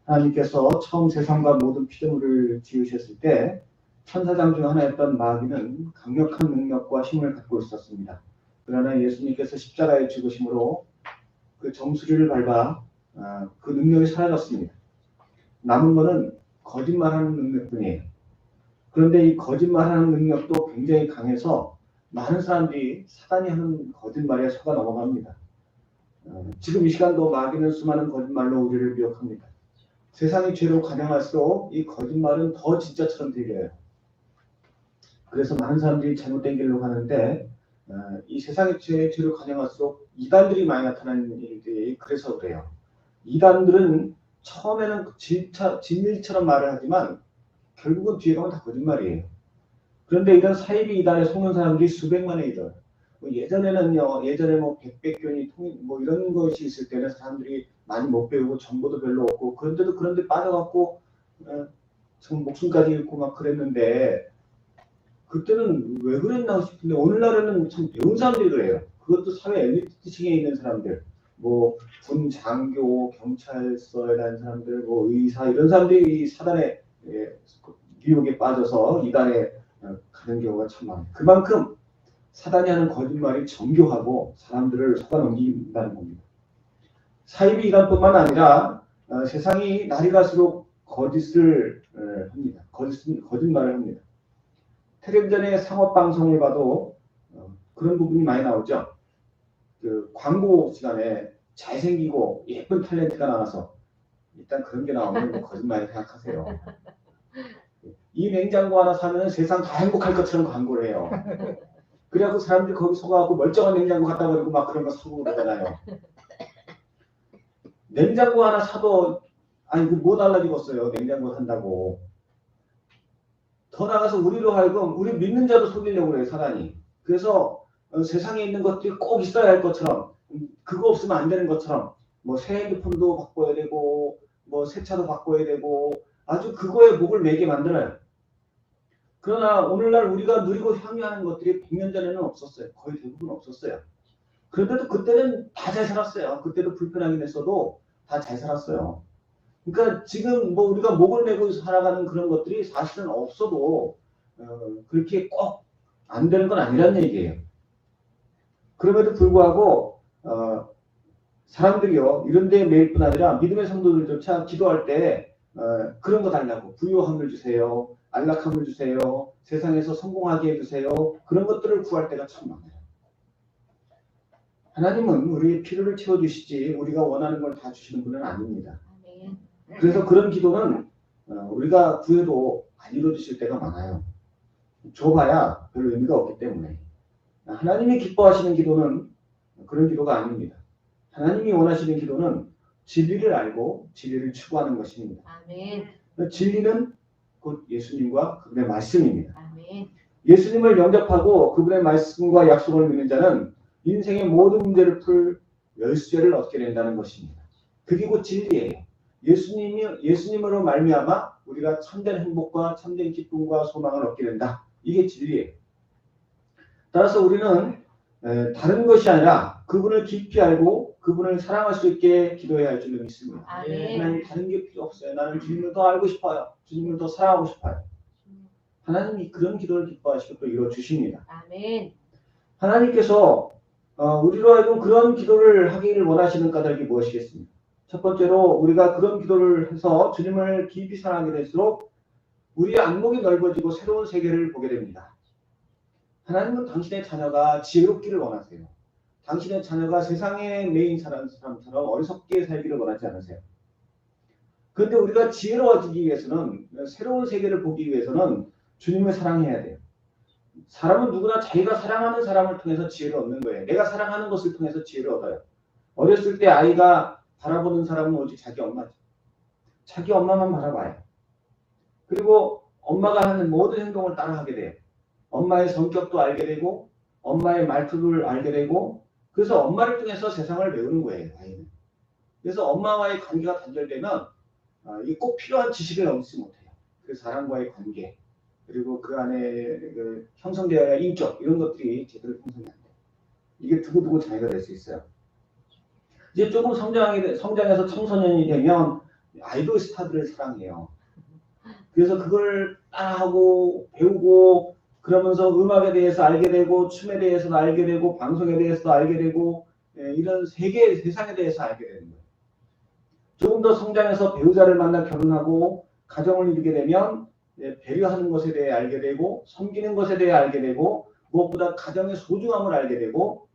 하나님께서 처음 세상과 모든 피조물을 지으셨을 때 천사장 중 하나였던 마귀는 강력한 능력과 힘을 갖고 있었습니다. 그러나 예수님께서 십자가에 죽으심으로 그 정수리를 밟아 그 능력이 사라졌습니다. 남은 것은 거짓말하는 능력뿐이에요. 그런데 이 거짓말하는 능력도 굉장히 강해서 많은 사람들이 사단이 하는 거짓말에 속아 넘어갑니다. 지금 이 시간도 마귀는 수많은 거짓말로 우리를 미혹합니다. 세상이 죄로 가장할수록 이 거짓말은 더 진짜처럼 들려요. 그래서 많은 사람들이 잘못된 길로 가는데 이 세상의 죄로 가장할수록 이단들이 많이 나타나는 일들이 그래서 그래요. 이단들은 처음에는 진리처럼 말을 하지만 결국은 뒤에 가면 다 거짓말이에요. 그런데 이런 사이비 이단에 속는 사람들이 수백만의 이들. 예전에는요, 예전에 뭐 백백견이 뭐 이런 것이 있을 때는 사람들이 많이 못 배우고 정보도 별로 없고 그런데 빠져갖고 참 목숨까지 잃고 막 그랬는데 그때는 왜 그랬나 싶은데 오늘날에는 참 배운 사람들이 그래요. 그것도 사회 엘리트층에 있는 사람들, 뭐 군 장교, 경찰서에 다니는 사람들, 뭐 의사 이런 사람들이 사단의 유혹에 빠져서 이단에 가는 경우가 참 많아요. 그만큼 사단이 하는 거짓말이 정교하고 사람들을 속아넘긴다는 겁니다. 사이비 이단뿐만 아니라 세상이 날이 갈수록 거짓을 합니다. 거짓말을 합니다. 텔레비전의 상업방송을 봐도 그런 부분이 많이 나오죠. 그 광고 시간에 잘생기고 예쁜 탤런트가 나와서 일단 그런 게 나오면 거짓말이 생각하세요. 이 냉장고 하나 사면 세상 다 행복할 것처럼 광고를 해요. 그래갖고 사람들이 거기 속아갖고 멀쩡한 냉장고 갖다 버리고 막 그런 거 사고 그러잖아요. 냉장고 하나 사도 아니 뭐 달라지겠어요. 냉장고 산다고. 더 나가서 우리로 하여금 우리 믿는 자도 속이려고 그래요. 사단이. 그래서 세상에 있는 것들이 꼭 있어야 할 것처럼 그거 없으면 안 되는 것처럼 뭐 새 핸드폰도 바꿔야 되고 뭐 새 차도 바꿔야 되고 아주 그거에 목을 매게 만들어요. 그러나 오늘날 우리가 누리고 향유하는 것들이 100년 전에는 없었어요. 거의 대부분 없었어요. 그런데도 그때는 다 잘 살았어요. 그때도 불편하긴 했어도 다 잘 살았어요. 그러니까 지금 뭐 우리가 목을 매고 살아가는 그런 것들이 사실은 없어도 그렇게 꼭 안 되는 건 아니란 얘기예요. 그럼에도 불구하고 사람들이요 이런 데 매일 뿐 아니라 믿음의 성도들조차 기도할 때 그런 거 달라고 부유함을 주세요. 안락함을 주세요. 세상에서 성공하게 해주세요. 그런 것들을 구할 때가 참 많아요. 하나님은 우리의 필요를 채워주시지 우리가 원하는 걸 다 주시는 분은 아닙니다. 그래서 그런 기도는 우리가 구해도 안 이루어지실 때가 많아요. 줘봐야 별로 의미가 없기 때문에. 하나님이 기뻐하시는 기도는 그런 기도가 아닙니다. 하나님이 원하시는 기도는 진리를 알고 진리를 추구하는 것입니다. 아멘. 진리는 곧 예수님과 그분의 말씀입니다. 아멘. 예수님을 영접하고 그분의 말씀과 약속을 믿는 자는 인생의 모든 문제를 풀 열쇠를 얻게 된다는 것입니다. 그게 곧 진리예요. 예수님으로 말미암아 우리가 참된 행복과 참된 기쁨과 소망을 얻게 된다. 이게 진리예요. 따라서 우리는 다른 것이 아니라 그분을 깊이 알고 그분을 사랑할 수 있게 기도해야 할 줄로 믿습니다. 하나님 다른 게 필요 없어요. 나는 주님을 더 알고 싶어요. 주님을 더 사랑하고 싶어요. 하나님이 그런 기도를 기뻐하시고 또 이루어주십니다. 아멘. 하나님께서 우리로 하여금 그런 기도를 하기를 원하시는 까닭이 무엇이겠습니까? 첫 번째로 우리가 그런 기도를 해서 주님을 깊이 사랑하게 될수록 우리의 안목이 넓어지고 새로운 세계를 보게 됩니다. 하나님은 당신의 자녀가 지혜롭기를 원하세요. 당신의 자녀가 세상에 매인 사람처럼 어리석게 살기를 원하지 않으세요. 그런데 우리가 지혜로워지기 위해서는 새로운 세계를 보기 위해서는 주님을 사랑해야 돼요. 사람은 누구나 자기가 사랑하는 사람을 통해서 지혜를 얻는 거예요. 내가 사랑하는 것을 통해서 지혜를 얻어요. 어렸을 때 아이가 바라보는 사람은 오직 자기 엄마죠. 자기 엄마만 바라봐요. 그리고 엄마가 하는 모든 행동을 따라하게 돼요. 엄마의 성격도 알게 되고 엄마의 말투를 알게 되고 그래서 엄마를 통해서 세상을 배우는 거예요. 아이는. 그래서 엄마와의 관계가 단절되면 이게 꼭 필요한 지식을 얻지 못해요. 그 사람과의 관계 그리고 그 안에 그 형성되어야 할 인격 이런 것들이 제대로 형성이 안 돼요. 이게 두고두고 장애가 될 수 있어요. 이제 조금 성장해서 청소년이 되면 아이돌 스타들을 사랑해요. 그래서 그걸 따라하고 배우고 그러면서 음악에 대해서 알게 되고 춤에 대해서도 알게 되고 방송에 대해서도 알게 되고 이런 세상에 대해서 알게 되는 거예요. 조금 더 성장해서 배우자를 만나 결혼하고 가정을 이루게 되면 배려하는 것에 대해 알게 되고 섬기는 것에 대해 알게 되고 무엇보다 가정의 소중함을 알게 되고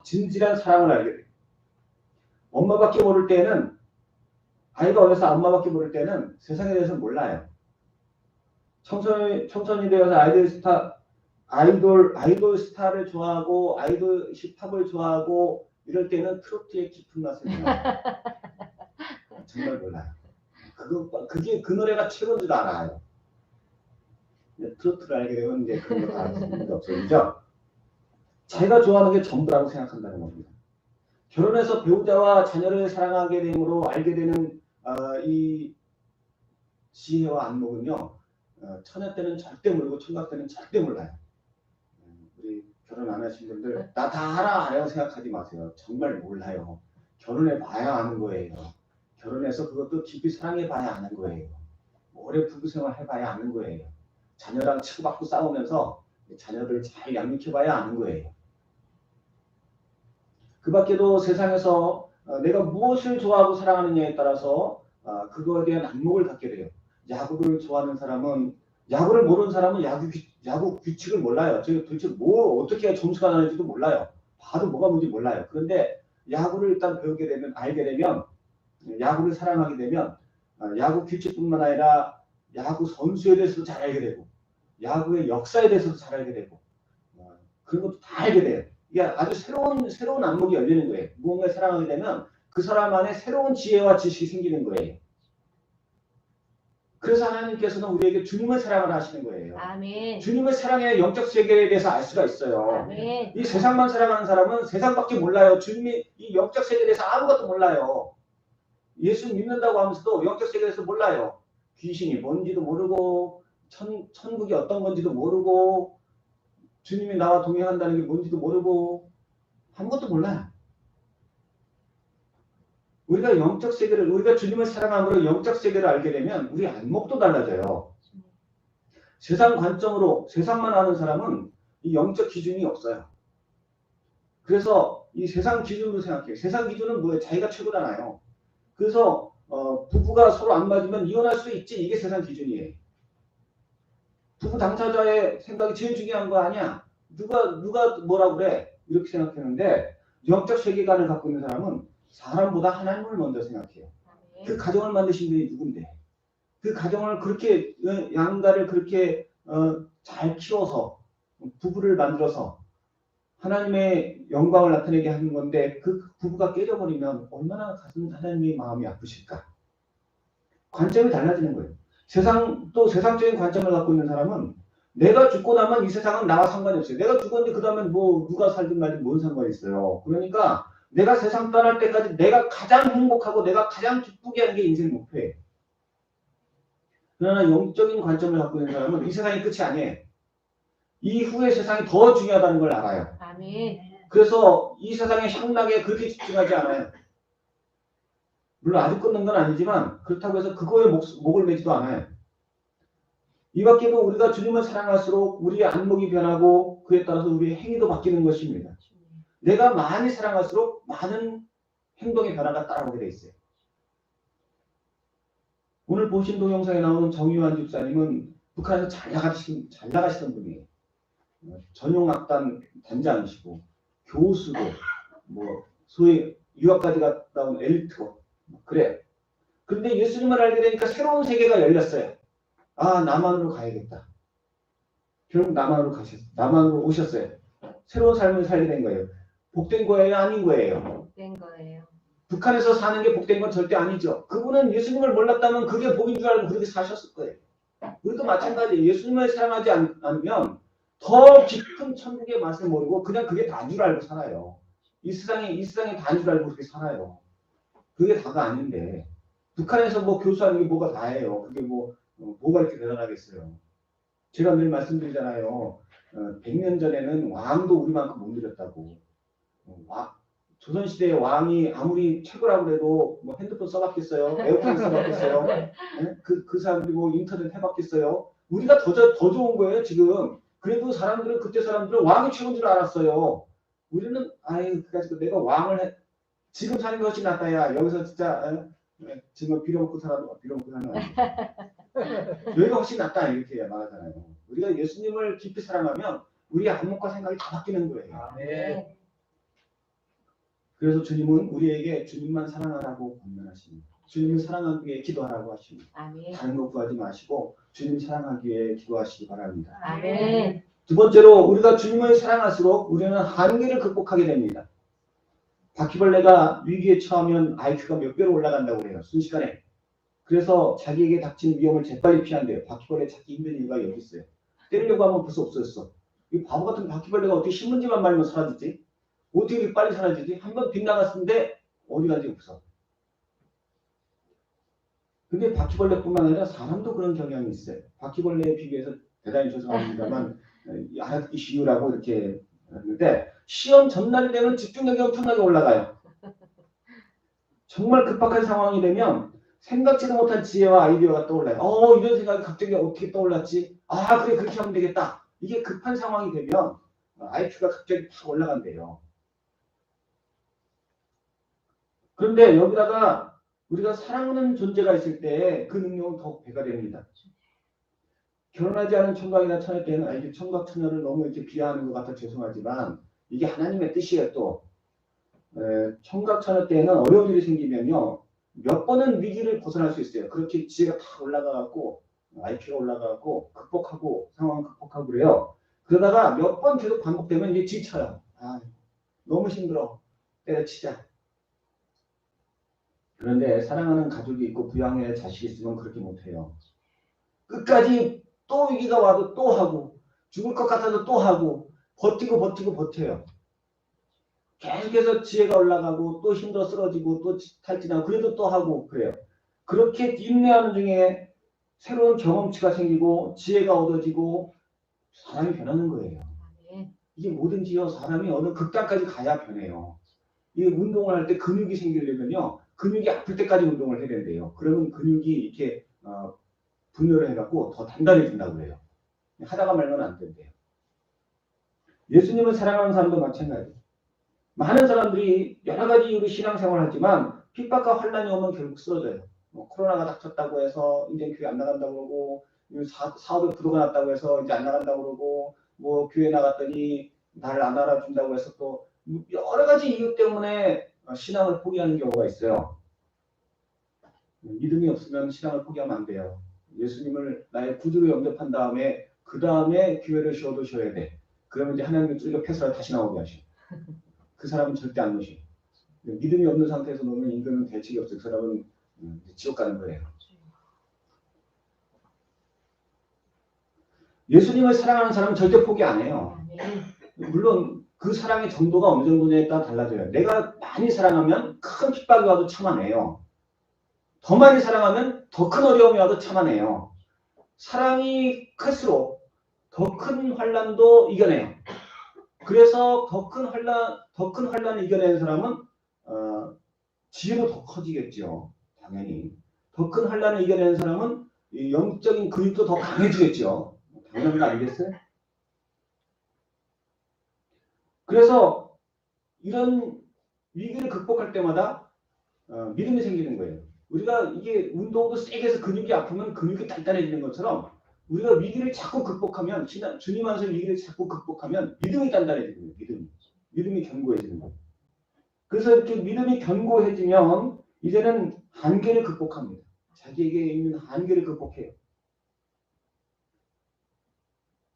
진실한 사랑을 알게 돼요. 엄마밖에 모를 때는 아이가 어려서 엄마밖에 모를 때는 세상에 대해서 몰라요. 청소년이 되어서 아이돌 스타를 좋아하고 아이돌 힙합을 좋아하고 이럴 때는 트로트의 깊은 맛을 몰라요. 정말 몰라요. 그게 그 노래가 최고인 줄 알아요. 트로트를 알게 되면 이제 그런 거 다 알 수는 없어요. 그죠? 자기가 좋아하는 게 전부라고 생각한다는 겁니다. 결혼해서 배우자와 자녀를 사랑하게 되므로 알게 되는 이 지혜와 안목은요. 처녀 때는 절대 모르고 총각 때는 절대 몰라요. 우리 결혼 안 하신 분들 나 다 알아요 생각하지 마세요. 정말 몰라요. 결혼해 봐야 아는 거예요. 결혼해서 그것도 깊이 사랑해 봐야 아는 거예요. 오래 부부 생활 해봐야 아는 거예요. 자녀랑 치고받고 싸우면서 자녀들 잘 양육해 봐야 아는 거예요. 그 밖에도 세상에서 내가 무엇을 좋아하고 사랑하느냐에 따라서 그거에 대한 안목을 갖게 돼요. 야구를 좋아하는 사람은 야구를 모르는 사람은 야구 규칙을 몰라요. 도대체 뭐 어떻게 해야 점수가 나는지도 몰라요. 봐도 뭐가 뭔지 몰라요. 그런데 야구를 일단 배우게 되면 알게 되면 야구를 사랑하게 되면 야구 규칙뿐만 아니라 야구 선수에 대해서도 잘 알게 되고 야구의 역사에 대해서도 잘 알게 되고 그런 것도 다 알게 돼요. 이게 아주 새로운 안목이 열리는 거예요. 무언가를 사랑하게 되면 그 사람 안에 새로운 지혜와 지식이 생기는 거예요. 그래서 하나님께서는 우리에게 주님을 사랑을 하시는 거예요. 아멘. 주님을 사랑해야 영적 세계에 대해서 알 수가 있어요. 아멘. 이 세상만 사랑하는 사람은 세상밖에 몰라요. 주님이 이 영적 세계에 대해서 아무것도 몰라요. 예수 믿는다고 하면서도 영적 세계에 대해서 몰라요. 귀신이 뭔지도 모르고 천국이 어떤 건지도 모르고 주님이 나와 동행한다는 게 뭔지도 모르고 아무것도 몰라요. 우리가 주님을 사랑함으로 영적 세계를 알게 되면 우리 안목도 달라져요. 세상 관점으로 세상만 아는 사람은 이 영적 기준이 없어요. 그래서 이 세상 기준으로 생각해요. 세상 기준은 뭐예요? 자기가 최고잖아요. 그래서 부부가 서로 안 맞으면 이혼할 수 있지. 이게 세상 기준이에요. 부부 당사자의 생각이 제일 중요한 거 아니야. 누가 뭐라 그래? 이렇게 생각했는데 영적 세계관을 갖고 있는 사람은 사람보다 하나님을 먼저 생각해요. 그 가정을 만드신 분이 누군데? 그 가정을 그렇게 양가를 그렇게 잘 키워서 부부를 만들어서 하나님의 영광을 나타내게 하는 건데 그 부부가 깨져버리면 얼마나 하나님의 마음이 아프실까? 관점이 달라지는 거예요. 세상적인 관점을 갖고 있는 사람은 내가 죽고 나면 이 세상은 나와 상관이 없어요. 내가 죽었는데 그 다음에 뭐 누가 살든 말든 뭔 상관이 있어요. 그러니까 내가 세상 떠날 때까지 내가 가장 행복하고 내가 가장 기쁘게 하는 게 인생 목표예요. 그러나 영적인 관점을 갖고 있는 사람은 이 세상이 끝이 아니에요. 이후의 세상이 더 중요하다는 걸 알아요. 아멘. 그래서 이 세상의 향락에 그렇게 집중하지 않아요. 물론 아주 끊는 건 아니지만 그렇다고 해서 그거에 목을 매지도 않아요. 이 밖에도 우리가 주님을 사랑할수록 우리의 안목이 변하고 그에 따라서 우리의 행위도 바뀌는 것입니다. 내가 많이 사랑할수록 많은 행동의 변화가 따라오게 돼 있어요. 오늘 보신 동영상에 나오는 정유환 집사님은 북한에서 잘 나가시던 분이에요. 전용악단 단장이시고 교수고 뭐 소위 유학까지 갔다 온 엘리트고 그래요. 그런데 예수님을 알게 되니까 새로운 세계가 열렸어요. 아, 남한으로 가야겠다. 결국 남한으로 오셨어요. 새로운 삶을 살게 된 거예요. 복된 거예요? 아닌 거예요? 복된 거예요. 북한에서 사는 게 복된 건 절대 아니죠. 그분은 예수님을 몰랐다면 그게 복인 줄 알고 그렇게 사셨을 거예요. 우리도 마찬가지예요. 예수님을 사랑하지 않으면 더 깊은 천국의 맛을 모르고 그냥 그게 다인 줄 알고 살아요. 이 세상이 다인 줄 알고 그렇게 살아요. 그게 다가 아닌데 북한에서 뭐 교수하는 게 뭐가 다예요. 그게 뭐가 이렇게 대단하겠어요. 제가 늘 말씀드리잖아요. 100년 전에는 왕도 우리만큼 못 누렸다고. 조선시대의 왕이 아무리 최고라고 해도 뭐 핸드폰 써봤겠어요? 에어컨 써봤겠어요? 네? 그 사람들이 뭐 인터넷 해봤겠어요? 우리가 더 좋은 거예요, 지금. 그래도 사람들은, 그때 사람들은 왕이 최고인 줄 알았어요. 우리는, 아유, 그래가지고 내가 지금 사는 게 훨씬 낫다, 야. 여기서 진짜, 지금 빌어먹고 사는 거 아니에요. 여기가 훨씬 낫다, 이렇게 말하잖아요. 우리가 예수님을 깊이 사랑하면 우리의 안목과 생각이 다 바뀌는 거예요. 네. 그래서 주님은 우리에게 주님만 사랑하라고 권면하십니다. 주님을 사랑하기 위해 기도하라고 하십니다. 아멘. 다른 거 구하지 마시고 주님 사랑하기 위해 기도하시기 바랍니다. 아멘. 두 번째로 우리가 주님을 사랑할수록 우리는 한계를 극복하게 됩니다. 바퀴벌레가 위기에 처하면 IQ가 몇 배로 올라간다고 해요. 순식간에. 그래서 자기에게 닥치는 위험을 재빨리 피한대요. 바퀴벌레 찾기 힘든 이유가 여기 있어요. 때리려고 하면 벌써 없어졌어. 이 바보 같은 바퀴벌레가 어떻게 신문지만 말면 사라지지? 어떻게 이렇게 빨리 사라지지? 한번 빗나갔는데 어디 간지 없어. 근데 바퀴벌레뿐만 아니라 사람도 그런 경향이 있어요. 바퀴벌레에 비교해서 대단히 죄송합니다만 알아듣기 쉬우라고 이렇게 하는데 시험 전날이 되면 집중력이 엄청나게 올라가요. 정말 급박한 상황이 되면 생각지도 못한 지혜와 아이디어가 떠올라요. 이런 생각이 갑자기 어떻게 떠올랐지? 아, 그래, 그렇게 하면 되겠다. 이게 급한 상황이 되면 IQ가 갑자기 팍 올라간대요. 그런데 여기다가 우리가 사랑하는 존재가 있을 때 그 능력은 더욱 배가 됩니다. 결혼하지 않은 청각이나 처녀 때는 이게 청각 처녀를 너무 이렇게 비하하는 것 같아 죄송하지만 이게 하나님의 뜻이에요. 또 청각 처녀 때는 어려운 일이 생기면요 몇 번은 위기를 벗어날 수 있어요. 그렇게 지혜가 다 올라가갖고 IQ가 올라가갖고 극복하고 상황을 극복하고 그래요. 그러다가 몇 번 계속 반복되면 이제 지쳐요. 너무 힘들어. 때려치자. 그런데 사랑하는 가족이 있고 부양해야 할 자식이 있으면 그렇게 못해요. 끝까지 또 위기가 와도 또 하고 죽을 것 같아도 또 하고 버텨요. 계속해서 지혜가 올라가고 또 힘들어 쓰러지고 또 탈진하고 그래도 또 하고 그래요. 그렇게 인내하는 중에 새로운 경험치가 생기고 지혜가 얻어지고 사람이 변하는 거예요. 이게 뭐든지요 사람이 어느 극단까지 가야 변해요. 이 운동을 할 때 근육이 생기려면요 근육이 아플 때까지 운동을 해야 된대요. 그러면 근육이 이렇게 분열을 해갖고 더 단단해진다고 해요. 하다가 말면 안 된대요. 예수님을 사랑하는 사람도 마찬가지예요. 많은 사람들이 여러 가지 이유로 신앙생활을 하지만 핍박과 환란이 오면 결국 쓰러져요. 코로나가 닥쳤다고 해서 이제 교회 안 나간다고 그러고 사업에 부도가 났다고 해서 이제 안 나간다고 그러고 뭐 교회 나갔더니 나를 안 알아준다고 해서 또 여러 가지 이유 때문에 신앙을 포기하는 경우가 있어요. 믿음이 없으면 신앙을 포기하면 안 돼요. 예수님을 나의 구주로 영접한 다음에 그 다음에 교회를 쉬어야 돼. 그러면 이제 하나님의 뚫려 패서라 다시 나오게 하셔. 그 사람은 절대 안 놓으셔. 믿음이 없는 상태에서 놓으면 인간은 대책이 없어요. 그 사람은 지옥 가는 거예요. 예수님을 사랑하는 사람은 절대 포기 안 해요. 물론 그 사랑의 정도가 어느 정도냐에 따라 달라져요. 내가 많이 사랑하면 큰 핍박이 와도 참아내요. 더 많이 사랑하면 더 큰 어려움이 와도 참아내요. 사랑이 클수록 더 큰 환난도 이겨내요. 그래서 더 큰 환난을 이겨내는 사람은 지혜도 더 커지겠죠. 당연히. 더 큰 환난을 이겨내는 사람은 영적인 근육도 더 강해지겠죠. 당연한 거 아니겠어요? 그래서 이런 위기를 극복할 때마다 믿음이 생기는 거예요. 우리가 이게 운동도 세게 해서 근육이 아프면 근육이 단단해지는 것처럼 우리가 위기를 자꾸 극복하면 주님 안에서 위기를 자꾸 극복하면 믿음이 단단해지는 거예요. 믿음이 견고해지는 거예요. 그래서 이렇게 믿음이 견고해지면 이제는 한계를 극복합니다. 자기에게 있는 한계를 극복해요.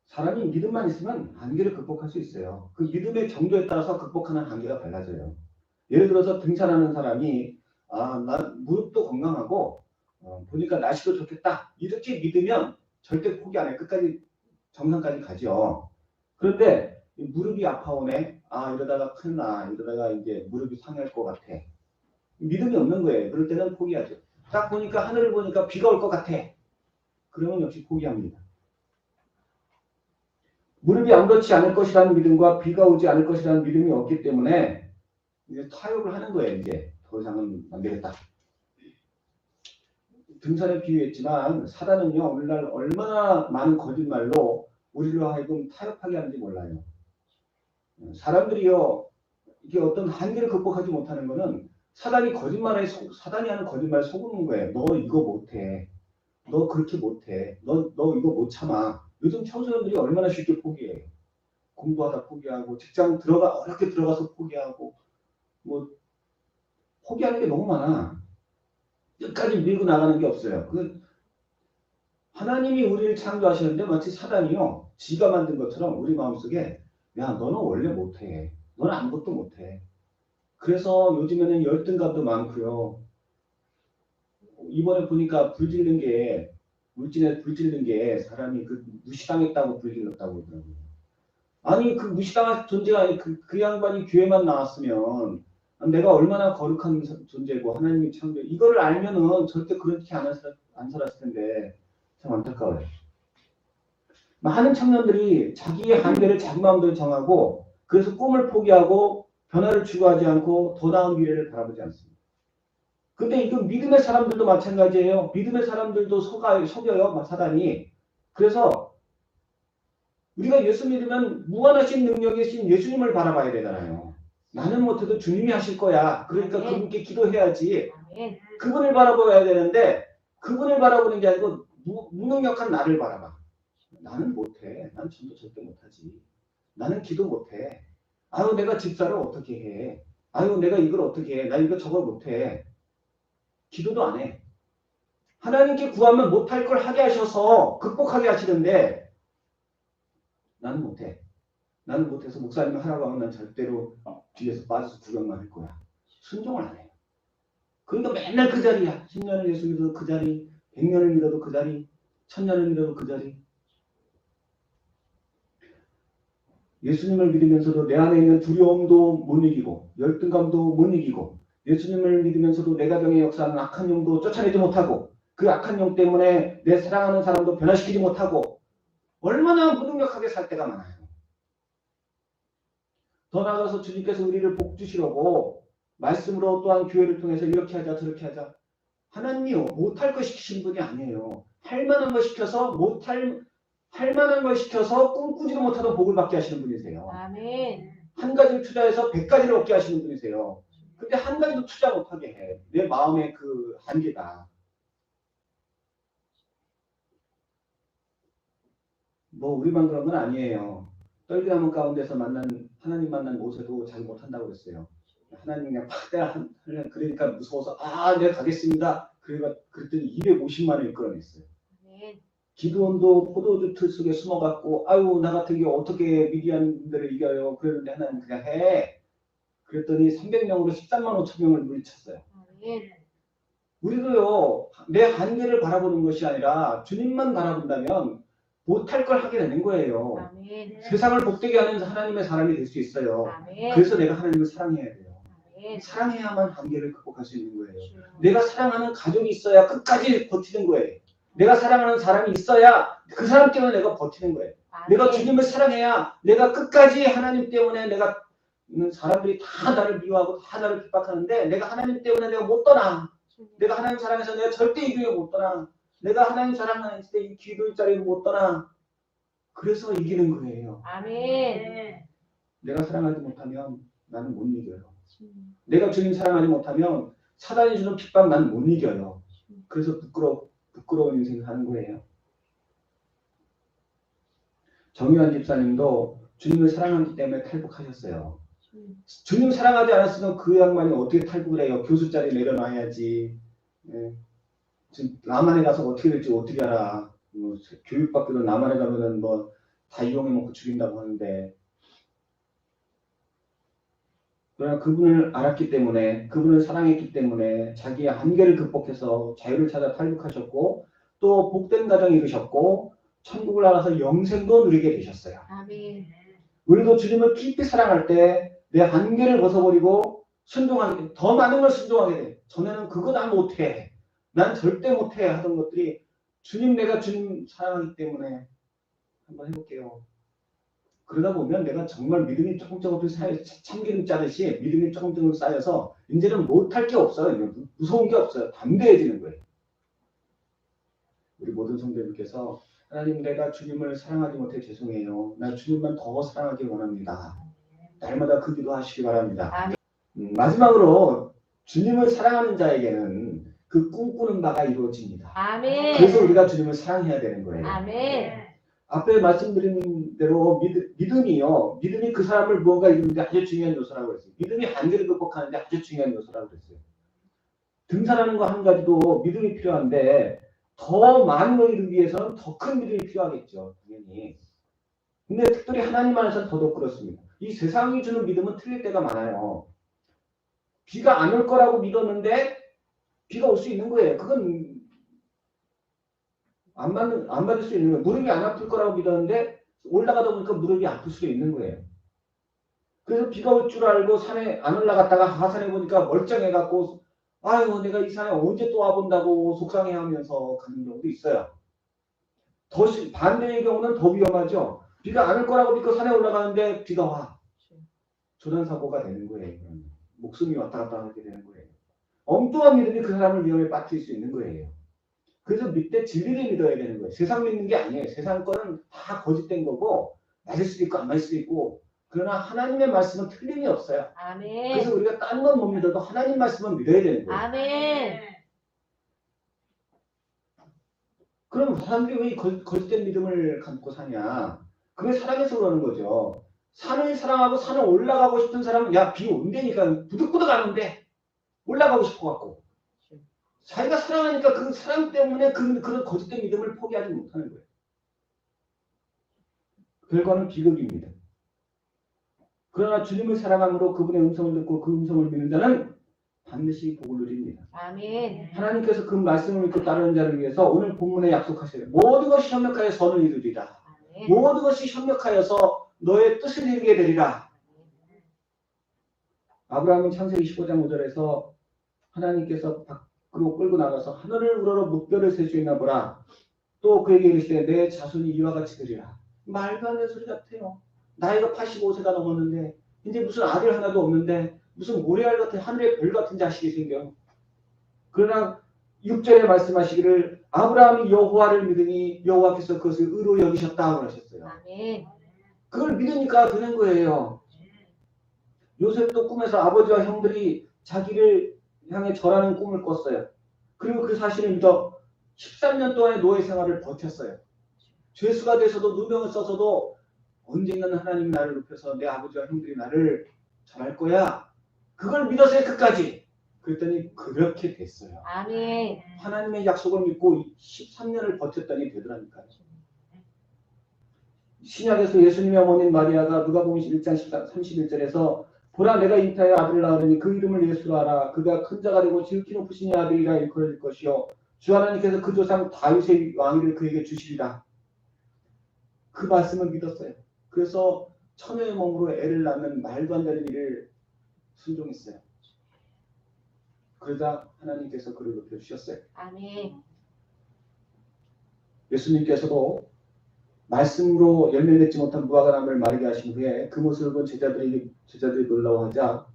사람이 믿음만 있으면 한계를 극복할 수 있어요. 그 믿음의 정도에 따라서 극복하는 한계가 달라져요. 예를 들어서 등산하는 사람이 난 무릎도 건강하고 보니까 날씨도 좋겠다. 이렇게 믿으면 절대 포기 안 해. 끝까지 정상까지 가죠. 그런데 무릎이 아파오네. 이러다가 큰일 나. 이러다가 이제 무릎이 상할 것 같아. 믿음이 없는 거예요. 그럴 때는 포기하죠. 딱 보니까 하늘을 보니까 비가 올 것 같아. 그러면 역시 포기합니다. 무릎이 아무렇지 않을 것이라는 믿음과 비가 오지 않을 것이라는 믿음이 없기 때문에 이제 타협을 하는 거예요. 이제 더 이상은 안 되겠다. 등산에 비유했지만 사단은요, 오늘날 얼마나 많은 거짓말로 우리로 하여금 타협하게 하는지 몰라요. 사람들이요, 이게 어떤 한계를 극복하지 못하는 거는 사단이 하는 거짓말에 속는 거예요. 너 이거 못해. 너 그렇게 못해. 너 이거 못 참아. 요즘 청소년들이 얼마나 쉽게 포기해요. 공부하다 포기하고, 직장 어렵게 들어가서 포기하고, 뭐, 포기하는 게 너무 많아. 끝까지 밀고 나가는 게 없어요. 하나님이 우리를 창조하시는데 마치 사단이요, 지가 만든 것처럼 우리 마음속에, 야, 너는 원래 못해. 너는 아무것도 못해. 그래서 요즘에는 열등감도 많고요. 이번에 보니까 물진에 불 지르는 게 사람이 무시당했다고 불 질렀다고 그러더라고요. 아니, 그 무시당한 존재가 아니, 그 양반이 교회만 나왔으면 내가 얼마나 거룩한 존재고 하나님이 창조, 이거를 알면은 절대 그렇게 안 살았을 텐데 참 안타까워요. 많은 청년들이 자기의 한계를 자기 마음대로 정하고 그래서 꿈을 포기하고 변화를 추구하지 않고 더 나은 미래를 바라보지 않습니다. 근데 이건 믿음의 사람들도 마찬가지예요. 믿음의 사람들도 속여요, 사단이. 그래서 우리가 예수 믿으면 무한하신 능력이신 예수님을 바라봐야 되잖아요. 나는 못해도 주님이 하실 거야. 그러니까 그분께 기도해야지. 그분을 바라봐야 되는데 그분을 바라보는 게 아니고 무능력한 나를 바라봐. 나는 못해. 난 전도 절대 못하지. 나는 기도 못해. 아유, 내가 집사를 어떻게 해. 아유, 내가 이걸 어떻게 해. 나 이거 저걸 못해. 기도도 안 해. 하나님께 구하면 못할 걸 하게 하셔서 극복하게 하시는데 나는 못해. 나는 못해서 목사님이 하라고 하면 난 절대로 뒤에서 빠져서 구경만 할 거야. 순종을 안 해요. 그러니까 맨날 그 자리야. 10년을 예수 믿어도 그 자리, 100년을 믿어도 그 자리, 1000년을 믿어도 그 자리. 예수님을 믿으면서도 내 안에 있는 두려움도 못 이기고 열등감도 못 이기고 예수님을 믿으면서도 내 가정에 역사하는 악한 영도 쫓아내지 못하고 그 악한 영 때문에 내 사랑하는 사람도 변화시키지 못하고 얼마나 무능력하게 살 때가 많아요. 더 나아가서 주님께서 우리를 복 주시려고 말씀으로 또한 교회를 통해서 이렇게 하자 저렇게 하자. 하나님이요, 못할 거 시키신 분이 아니에요. 할 만한 거 시켜서 할 만한 걸 시켜서 꿈꾸지도 못하던 복을 받게 하시는 분이세요. 아멘. 한 가지를 투자해서 100가지를 얻게 하시는 분이세요. 근데 한 가지도 투자 못하게 해. 내 마음의 그 한계가. 뭐 우리만 그런 건 아니에요. 떨기나무 가운데서 하나님 만난 모세도 잘 못한다고 그랬어요. 하나님 그냥 팍 때려 그러니까 무서워서 내가 가겠습니다. 그랬더니 250만을 이끌어냈어요. 아멘. 기드온도 포도주 틀 속에 숨어갖고 아유 나 같은 게 어떻게 미디안들을 이겨요. 그랬는데 하나님 그냥 해. 그랬더니 300명으로 13만 5천 명을 물리쳤어요. 아멘. 우리도요 내 한계를 바라보는 것이 아니라 주님만 바라본다면 못할 걸 하게 되는 거예요. 아멘. 세상을 복되게 하는 하나님의 사람이 될 수 있어요. 아멘. 그래서 내가 하나님을 사랑해야 돼요. 아멘. 사랑해야만 한계를 극복할 수 있는 거예요. 주여. 내가 사랑하는 가족이 있어야 끝까지 버티는 거예요. 내가 사랑하는 사람이 있어야 그 사람 때문에 내가 버티는 거예요. 아멘. 내가 주님을 사랑해야 내가 끝까지 하나님 때문에 사람들이 다 나를 미워하고 다 나를 핍박하는데 내가 하나님 때문에 내가 못 떠나. 내가 하나님 사랑해서 내가 절대 이 교회 못 떠나. 내가 하나님 사랑하는 때 이 기도의 자리에 못 떠나. 그래서 이기는 거예요. 아멘. 내가 사랑하지 못하면 나는 못 이겨요. 내가 주님 사랑하지 못하면 사단이 주는 핍박 난 못 이겨요. 그래서 부끄러운 인생 사는 거예요. 정유한 집사님도 주님을 사랑하기 때문에 탈북하셨어요. 주님 사랑하지 않았으면 그 양반이 어떻게 탈북을 해요? 교수 자리 내려놔야지. 지금 남한에 가서 어떻게 될지 어떻게 알아. 교육받기로 남한에 가면은 다 이용해 먹고 죽인다고 하는데. 그러나 그분을 알았기 때문에, 그분을 사랑했기 때문에 자기의 한계를 극복해서 자유를 찾아 탈북하셨고 또 복된 가정 이루셨고 천국을 나가서 영생도 누리게 되셨어요. 아멘. 우리도 주님을 깊이 사랑할 때 내 한계를 벗어버리고 더 많은 걸 순종하게 돼. 전에는 그거 난 못해. 난 절대 못해 하던 것들이 내가 주님 사랑하기 때문에 한번 해볼게요. 그러다 보면 내가 정말 믿음이 조금 참기름 짜듯이 믿음이 조금 쌓여서 이제는 못할 게 없어요. 무서운 게 없어요. 담대해지는 거예요. 우리 모든 성도님께서 하나님, 내가 주님을 사랑하지 못해 죄송해요. 나 주님만 더 사랑하기 원합니다. 날마다 그 기도하시기 바랍니다. 마지막으로 주님을 사랑하는 자에게는 그 꿈꾸는 바가 이루어집니다. 아멘. 그래서 우리가 주님을 사랑해야 되는 거예요. 아멘. 앞에 말씀드린 대로 믿음이 그 사람을 무언가 이루는데 아주 중요한 요소라고 그랬어요. 믿음이 한계를 극복하는데 아주 중요한 요소라고 그랬어요. 등산하는 거 한 가지도 믿음이 필요한데 더 많은 걸 이루기 위해서는 더 큰 믿음이 필요하겠죠. 당연히. 근데 특별히 하나님 안에서는 더더욱 그렇습니다. 이 세상이 주는 믿음은 틀릴 때가 많아요. 비가 안 올 거라고 믿었는데 비가 올 수 있는 거예요. 그건 안 받을 수 있는 거예요. 무릎이 안 아플 거라고 믿었는데 올라가다 보니까 무릎이 아플 수도 있는 거예요. 그래서 비가 올 줄 알고 산에 안 올라갔다가 하산해 보니까 멀쩡해갖고 아유, 내가 이 산에 언제 또 와본다고 속상해하면서 가는 경우도 있어요. 반대의 경우는 더 위험하죠. 비가 안 올 거라고 믿고 산에 올라가는데 비가 와. 조난사고가 되는 거예요. 목숨이 왔다 갔다 하게 되는 거예요. 엉뚱한 믿음이 그 사람을 위험에 빠뜨릴 수 있는 거예요. 그래서 믿되 진리를 믿어야 되는 거예요. 세상 믿는 게 아니에요. 세상 거는 다 거짓된 거고 맞을 수도 있고 안 맞을 수도 있고 그러나 하나님의 말씀은 틀림이 없어요. 아멘. 그래서 우리가 딴 건 못 믿어도 하나님 말씀은 믿어야 되는 거예요. 아멘. 그럼 사람들이 왜 거짓된 믿음을 갖고 사냐? 그게 사랑해서 그러는 거죠. 산을 사랑하고 산을 올라가고 싶은 사람은 야, 비 온다니까 부득부득 가는데 올라가고 싶어갖고 자기가 사랑하니까 그 사랑 때문에 그런 거짓된 믿음을 포기하지 못하는 거예요. 결과는 비극입니다. 그러나 주님을 사랑함으로 그분의 음성을 듣고 그 음성을 믿는 자는 반드시 복을 누립니다. 아멘. 하나님께서 그 말씀을 믿고 따르는 자를 위해서 오늘 본문에 약속하세요. 모든 것이 협력하여 선을 이루리라. 아멘. 모든 것이 협력하여서 너의 뜻을 이루게 되리라. 아브라함은 창세기 15장 5절에서 하나님께서 밖으로 끌고 나가서 하늘을 우러러 무뼈를 셀 수 있나 보라. 또 그에게 이르시되 내 자손이 이와 같이 되리라. 말도 안 되는 소리 같아요. 나이가 85세가 넘었는데 이제 무슨 아들 하나도 없는데 무슨 모래알 같은 하늘의 별 같은 자식이 생겨. 그러나 6절에 말씀하시기를 아브라함이 여호와를 믿으니 여호와께서 그것을 의로 여기셨다고 하셨어요. 아멘. 그걸 믿으니까 되는 거예요. 요셉도 꿈에서 아버지와 형들이 자기를 향해 절하는 꿈을 꿨어요. 그리고 그 사실을 믿어 13년 동안의 노예 생활을 버텼어요. 죄수가 돼서도 누명을 써서도 언젠가는 하나님이 나를 높여서 내 아버지와 형들이 나를 잘할 거야. 그걸 믿었어요. 끝까지. 그랬더니 그렇게 됐어요. 아멘. 하나님의 약속을 믿고 13년을 버텼더니 되더라니까요. 신약에서 예수님의 어머니인 마리아가 누가복음 1장 31절에서 보라 내가 잉타의 아들을 낳으니 그 이름을 예수라 하라. 그가 큰 자가 되고 지극히 높으신 이 아들이라 일컬어질 것이요 주 하나님께서 그 조상 다윗의 왕위를 그에게 주시리라. 그 말씀을 믿었어요. 그래서 처녀의 몸으로 애를 낳는 말도 안 되는 일을 순종했어요. 그러자 하나님께서 그를 높여주셨어요. 아멘. 예수님께서도 말씀으로 열매 맺지 못한 무화과 나무를 마르게 하신 후에 그 모습을 본 제자들이 놀라워하자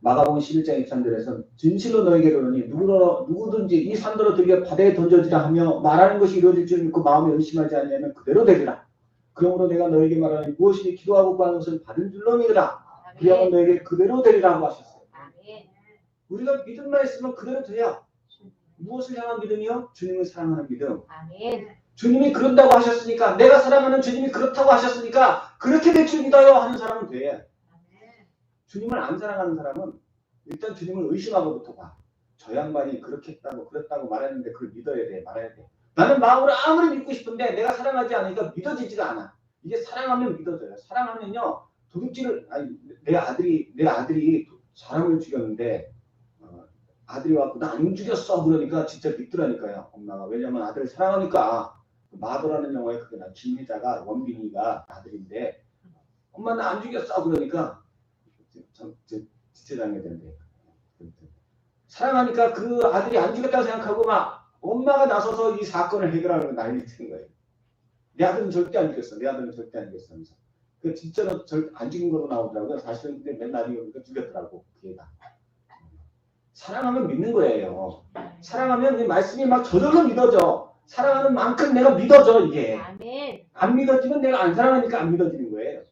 마가복음 11장 23절에서 진실로 너에게 이르노니 누구든지 이 산더러 들여 바다에 던져지라 하며 말하는 것이 이루어질 줄 믿고 마음에 의심하지 아니하면 그대로 되리라. 그러므로 내가 너에게 말하니 무엇이니 기도하고 구하는 것을 받은 줄로 믿으라. 그리하면 너에게 그대로 되리라고 하셨어요. 아멘. 우리가 믿음만 있으면 그대로 돼요. 무엇을 향한 믿음이요? 주님을 사랑하는 믿음. 아멘. 주님이 그런다고 하셨으니까 내가 사랑하는 주님이 그렇다고 하셨으니까 그렇게 될 줄 믿어요 하는 사람은 돼. 주님을 안 사랑하는 사람은 일단 주님을 의심하고부터 봐. 저 양반이 그렇게 했다고 그랬다고 말했는데 그걸 믿어야 돼 말아야 돼. 나는 마음으로 아무리 믿고 싶은데 내가 사랑하지 않으니까 믿어지지가 않아. 이게 사랑하면 믿어져요. 사랑하면요 도둑질을 내 아들이 사람을 죽였는데 아들이 와서 나 안 죽였어 그러니까 진짜 믿더라니까요 엄마가. 왜냐면 아들을 사랑하니까. 마더라는 영화에 그게 나 김혜자가 원빈이가 아들인데 엄마 나 안 죽였어 그러니까 지체당해야 된대. 사랑하니까 그 아들이 안 죽였다고 생각하고 막 엄마가 나서서 이 사건을 해결하려고 난리 치는 거예요. 내 아들은 절대 안 죽였어. 내 아들은 절대 안 죽였어 하면서. 그 진짜로 절대 안 죽인 거로 나오더라고요. 사실은 근데 맨날 이거 죽였더라고 그 애가. 사랑하면 믿는 거예요. 사랑하면 이 말씀이 막 저절로 믿어져. 사랑하는 만큼 내가 믿어져 이게. 아멘. 안 믿어지면 내가 안 사랑하니까 안 믿어지는 거예요.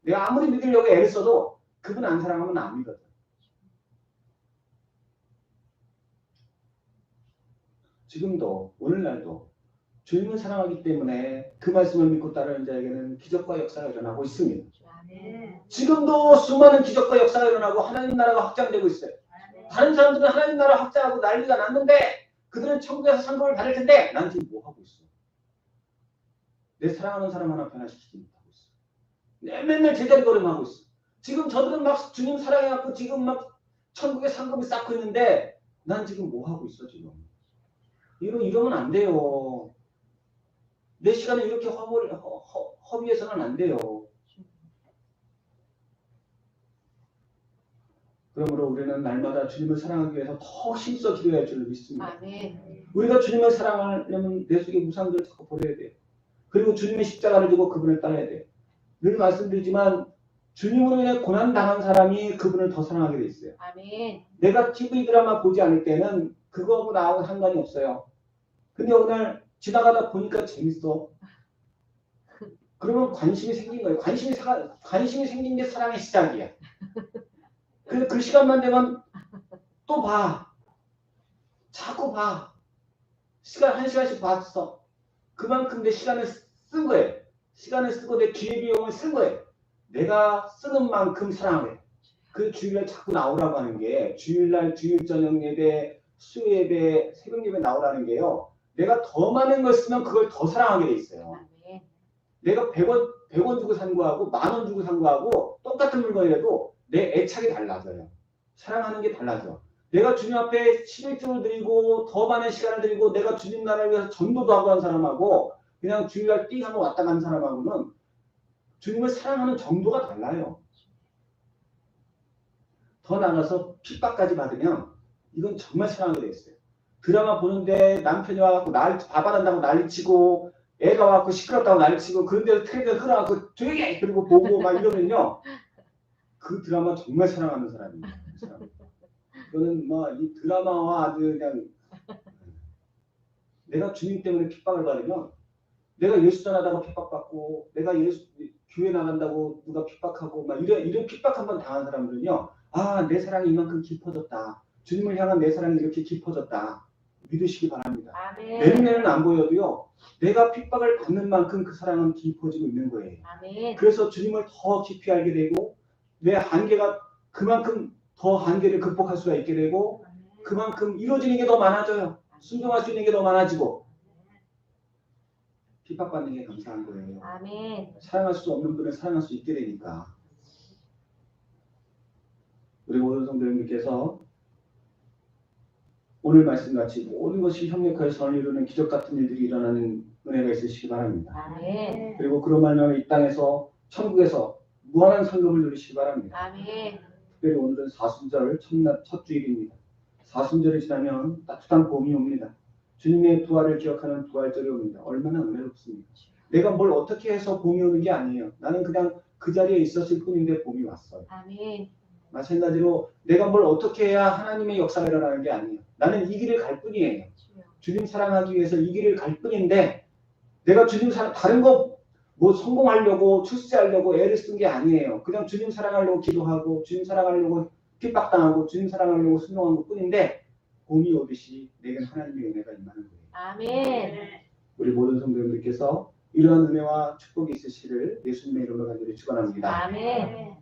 내가 아무리 믿으려고 애를 써도 그분 안 사랑하면 안 믿어져. 지금도 오늘날도 주님을 사랑하기 때문에 그 말씀을 믿고 따르는 자에게는 기적과 역사가 일어나고 있습니다. 아멘. 지금도 수많은 기적과 역사가 일어나고 하나님 나라가 확장되고 있어요. 다른 사람들은 하나님 나라 확장하고 난리가 났는데 그들은 천국에서 상급을 받을 텐데 난 지금 뭐 하고 있어? 내 사랑하는 사람 하나 변화시키지 못하고 있어. 맨날 제자리 걸음하고 있어. 지금 저들은 막 주님 사랑해갖고 지금 막 천국의 상급을 쌓고 있는데 난 지금 뭐 하고 있어 지금? 이러면 안 돼요. 내 시간을 이렇게 허비해서는 안 돼요. 그러므로 우리는 날마다 주님을 사랑하기 위해서 더 힘써 기도해야 할 줄 믿습니다. 아멘. 우리가 주님을 사랑하려면 내 속에 무상들을 자꾸 버려야 돼요. 그리고 주님의 십자가를 지고 그분을 따라야 돼요. 늘 말씀드리지만 주님으로 인해 고난당한 사람이 그분을 더 사랑하게 돼 있어요. 아멘. 내가 TV 드라마 보지 않을 때는 그거하고 나하고 상관이 없어요. 근데 오늘 지나가다 보니까 재밌어. 그러면 관심이 생긴 거예요. 관심이 생긴 게 사랑의 시작이야. 그래서 그 시간만 되면 또 봐. 자꾸 봐. 한 시간씩 봤어. 그만큼 내 시간을 쓴 거예요. 시간을 쓰고 내 기회비용을 쓴 거예요. 내가 쓰는 만큼 사랑해. 그 주일날 자꾸 나오라고 하는 게 주일날 주일 저녁 예배, 수요 예배, 새벽 예배 나오라는 게요. 내가 더 많은 걸 쓰면 그걸 더 사랑하게 돼 있어요. 아멘. 내가 100원 주고 산 거하고 10,000원 주고 산 거하고 똑같은 물건이라도 내 애착이 달라져요. 사랑하는 게 달라져. 내가 주님 앞에 11조를 드리고 더 많은 시간을 드리고 내가 주님 나라를 위해서 전도도 하고 한 사람하고 그냥 주일날 띵 하고 왔다 간 사람하고는 주님을 사랑하는 정도가 달라요. 더 나가서 핍박까지 받으면 이건 정말 사랑하게 돼 있어요. 드라마 보는데 남편이 와갖고 밥안한다고 난리치고 애가 와갖고 시끄럽다고 난리치고 그런데도 텔레비전 흘러갖고 조용히 해! 그리고 보고 막 이러면요. 그 드라마 정말 사랑하는 사람이에요. 이거는 뭐 이 드라마와 아주 그냥 내가 주님 때문에 핍박을 받으면 내가 예수 전하다가 핍박받고 내가 교회 나간다고 누가 핍박하고 막 이런 핍박 한번 당한 사람들은요. 아, 내 사랑이 이만큼 깊어졌다. 주님을 향한 내 사랑이 이렇게 깊어졌다. 믿으시기 바랍니다. 아멘. 내 눈에는 안 보여도요. 내가 핍박을 받는 만큼 그 사랑은 깊어지고 있는 거예요. 아멘. 그래서 주님을 더 깊이 알게 되고 내 한계가 그만큼 더 한계를 극복할 수가 있게 되고 그만큼 이루어지는 게 더 많아져요. 순종할 수 있는 게 더 많아지고 핍박받는 게 감사한 거예요. 아멘. 사랑할 수 없는 분을 사랑할 수 있게 되니까. 우리 모든 성도님께서 오늘 말씀같이 모든 것이 협력하여 선을 이루는 기적 같은 일들이 일어나는 은혜가 있으시기 바랍니다. 아멘. 그리고 그로 말미암아 이 땅에서 천국에서 무한한 상급을 누리시기 바랍니다. 아멘. 특별히 오늘은 사순절 첫 주일입니다. 사순절이 지나면 따뜻한 봄이 옵니다. 주님의 부활을 기억하는 부활절이 옵니다. 얼마나 은혜롭습니까? 내가 뭘 어떻게 해서 봄이 오는 게 아니에요. 나는 그냥 그 자리에 있었을 뿐인데 봄이 왔어요. 아멘. 마찬가지로 내가 뭘 어떻게 해야 하나님의 역사가 일어나는 게 아니에요. 나는 이 길을 갈 뿐이에요. 주님 사랑하기 위해서 이 길을 갈 뿐인데 내가 주님 사랑 다른 거 뭐 성공하려고 출세하려고 애를 쓴 게 아니에요. 그냥 주님 사랑하려고 기도하고 주님 사랑하려고 핍박당하고 주님 사랑하려고 순종한 것 뿐인데 봄이 오듯이 내겐 하나님의 은혜가 임하는 거예요. 아멘. 우리 모든 성도님들께서 이러한 은혜와 축복이 있으시기를 예수님의 이름으로 간절히 축원합니다. 아멘.